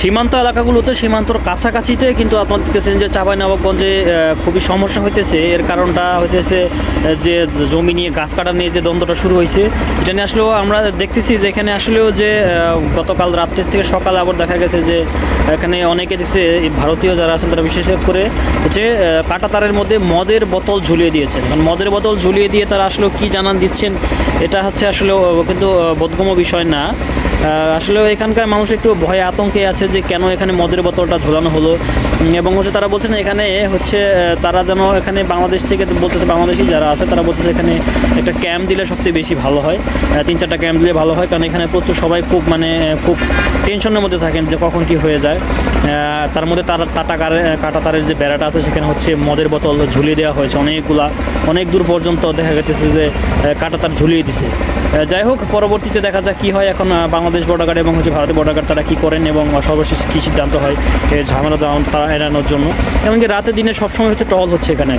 সীমান্ত এলাকাগুলোতে সীমান্তর কাছাকাছিতে কিন্তু আপনারা দেখতেছেন যে চাঁপাইনবাবগঞ্জে খুবই সমস্যা হইতেছে। এর কারণটা হইতেছে যে জমি নিয়ে গাছ কাটা নিয়ে যে দ্বন্দ্বটা শুরু হয়েছে, এটা নিয়ে আসলেও আমরা দেখতেছি যে এখানে আসলেও যে গতকাল রাত্রের থেকে সকালে আবার দেখা গেছে যে এখানে অনেকে দেখছে ভারতীয় যারা আছেন তারা বিশেষ করে হচ্ছে কাঁটা তারের মধ্যে মদের বোতল ঝুলিয়ে দিয়েছেন। কারণ মদের বোতল ঝুলিয়ে দিয়ে তারা আসলে কি জানান দিচ্ছেন, এটা হচ্ছে আসলে কিন্তু বোধগম্য বিষয় না। আসলে এখানকার মানুষ একটু ভয়ে আতঙ্কে আছে যে কেন এখানে মদের বোতলটা ঝোলানো হলো, এবং হচ্ছে তারা বলছেন এখানে হচ্ছে তারা যেন এখানে বাংলাদেশ থেকে বলতেছে, বাংলাদেশি যারা আছে তারা বলতেছে এখানে একটা ক্যাম্প দিলে সবচেয়ে বেশি ভালো হয়, 3-4টা ক্যাম্প দিলে ভালো হয়। কারণ এখানে প্রচুর সবাই খুব খুব টেনশনের মধ্যে থাকেন যে কখন কি হয়ে যায়। তার মধ্যে কাটা তারের যে বেড়াটা আছে সেখানে হচ্ছে মদের বোতল ঝুলিয়ে দেওয়া হয়েছে অনেক দূর পর্যন্ত দেখা যাচ্ছে যে কাটা তার ঝুলিয়ে দিছে। যাই হোক, পরবর্তীতে দেখা যাক কী হয়। এখন বাংলাদেশ বর্ডার গার্ড এবং হচ্ছে ভারতীয় বর্ডার গার্ড তারা কী করেন এবং সর্বশেষ কী সিদ্ধান্ত হয় এই ঝামেলা তারা এড়ানোর জন্য। এমনকি রাতে দিনে সবসময় হচ্ছে টহল হচ্ছে এখানে।